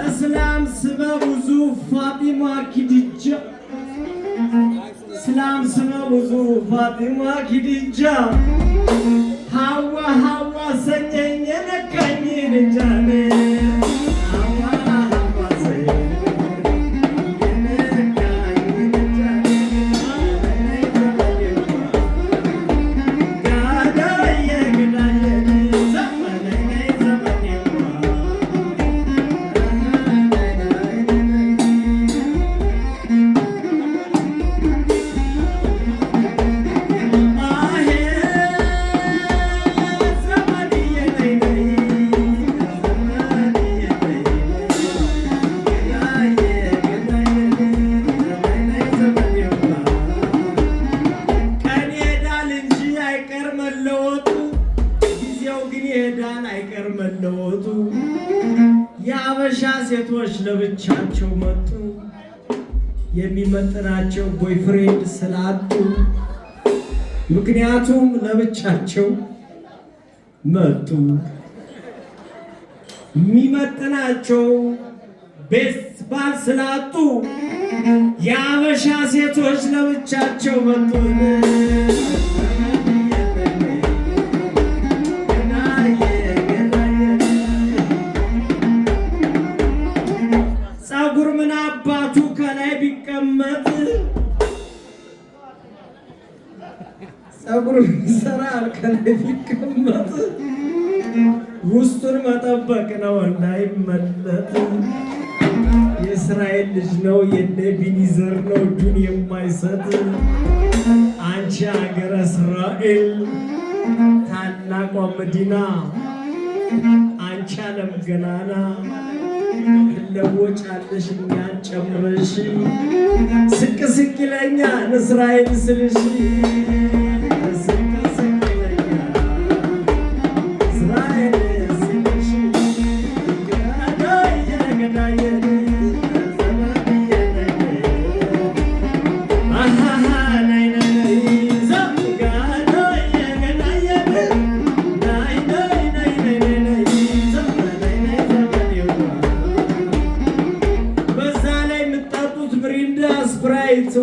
እስላም ስመ ብዙ ፋጢማ ኪድጃ እስላም ስመ ብዙ ፋጢማ ኪድጃ ሐዋ ሐዋ ሰኘኝ የነካኝ ልጃኔ መለወጡ የአበሻ ሴቶች ለብቻቸው መጡ የሚመጥናቸው ቦይፍሬንድ ስላጡ ምክንያቱም ለብቻቸው መጡ የሚመጥናቸው ቤስት ባል ስላጡ የአበሻ ሴቶች ለብቻቸው መጡ ጸጉር ይሰራል ከላይ ቢቀመጥ ውስጡን መጠበቅ ነው እንዳይመለጥ የእስራኤል ልጅ ነው የነቢኒዘር ነው እጁን የማይሰጥ አንቺ ሀገረ እስራኤል ታላቋ መዲና አንቺ ዓለም ገናና ለወጫለሽ እኛን ጨምረሽ ስቅ ስቅ ይለኛል እስራኤል ስልሽ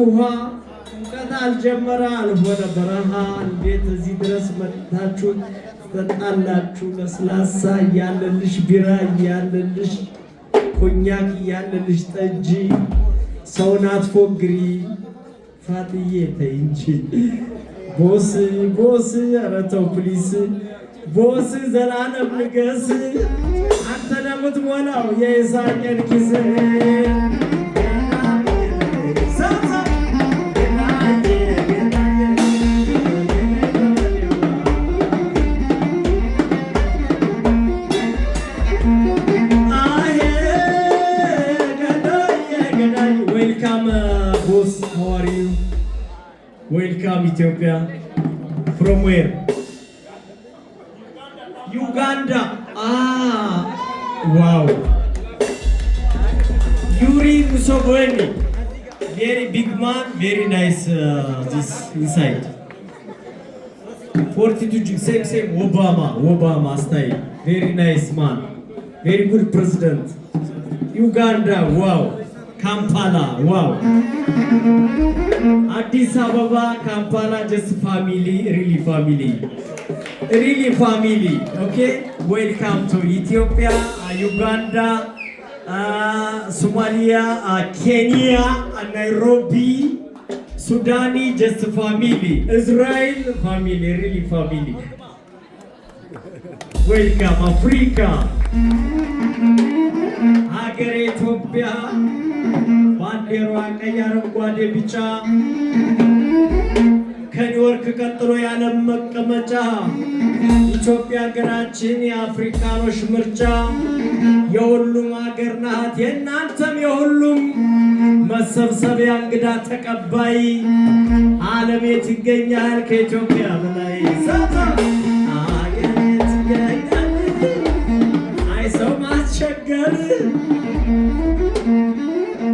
ውሃ ሙቀት አልጀመረ አልሆነ በረሃ እንዴት እዚህ ድረስ መጥታችሁ ትጠጣላችሁ? ለስላሳ እያለልሽ ቢራ እያለልሽ ኮኛክ እያለልሽ ጠጅ ሰውን አትፎግሪ ፋጥዬ ተይ እንጂ ቦስ ቦስ ኧረ ተው ፕሊስ ቦስ ዘላለም ንገስ አንተ ነው የምትሞላው የይስሐቅን ኪስ Welcome Ethiopia. From where? Uganda. Ah, wow. Yuri Museveni. Very big man, very nice. This inside. 42 same Obama style. Very nice man. Very good president. Uganda. Wow. Kampala, wow. Addis Ababa, Kampala, just family, really family, okay? Welcome to Ethiopia, Uganda, Somalia, Kenya, Nairobi, Sudani, just family, Israel, family, really family. Welcome, Africa. ሀገረ ኢትዮጵያ ባንዲራዋ ቀይ አረንጓዴ ቢጫ ከኒውዮርክ ቀጥሎ የዓለም መቀመጫ ኢትዮጵያ ሀገራችን የአፍሪካኖች ምርጫ የሁሉም ሀገር ናት የእናንተም የሁሉም መሰብሰቢያ እንግዳ ተቀባይ ዓለም የት ይገኛል ከኢትዮጵያ በላይ ሰው ማስቸገር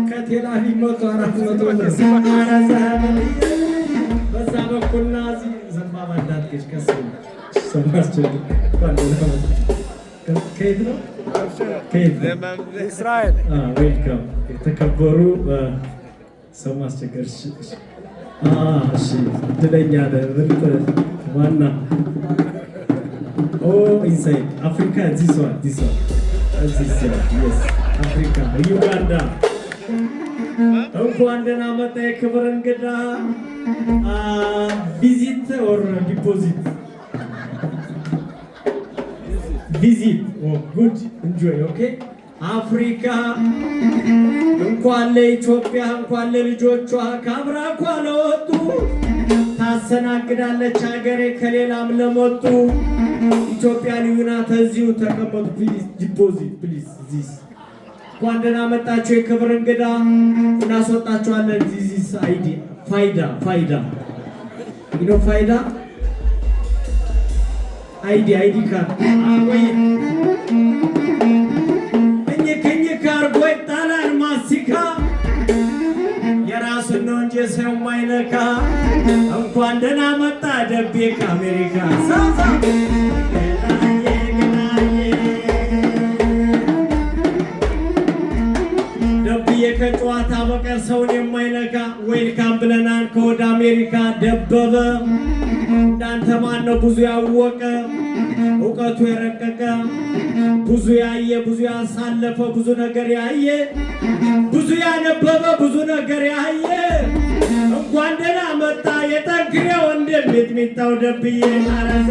ከቴላቪ 400 በዛ በኩልና ዘንባባ እንዳትገጭ ከሰማችሁ ከየት ነው? ከየት ነው? እስራኤል። ዌልካም። የተከበሩ ሰው ማስቸገር እሺ፣ እድለኛ ነህ። ምርጥ ዋና ኢንሳይድ አፍሪካ ዚስ ዋን የስ አፍሪካ ዩጋንዳ። እንኳን ደህና መጣ የክብር እንግዳ። ቪዚት ኦር ዲፖዚት? ቪዚት። ጉድ ኢንጆይ። ኦኬ አፍሪካ እንኳን ለኢትዮጵያ እንኳን ለልጆቿ ከአብራኳ ለወጡ ታሰናግዳለች ሀገሬ ከሌላም ለመጡ። ኢትዮጵያ ልዩ ናት። እዚሁ ተቀመጡ ፕሊዝ። ዲፖዚት ፕሊዝ። ዚስ እንኳን ደህና መጣችሁ የክብር እንግዳ። እናስወጣችኋለን። ዚስ አይዲ ፋይዳ ይኖ ፋይዳ አይዲ ካርድ ወይ እኝ ካርጎ ይጣላል ማስቲካ የራስን ነው እንጂ ሰው ማይነካ። እንኳን ደህና መጣ ደቤ ከአሜሪካ ሳሳ ደብዬ ከጨዋታ በቀር ሰውን የማይነካ። ዌልካም ብለናል ከወደ አሜሪካ ደበበ። እንዳንተ ማነው ብዙ ያወቀ እውቀቱ የረቀቀ ብዙ ያየ ብዙ ያሳለፈ ብዙ ነገር ያየ ብዙ ያነበበ ብዙ ነገር ያየ። እንኳን ደህና መጣ የጠንክሬ ወንድም ሚጥሚጣው ደብዬ አረዘ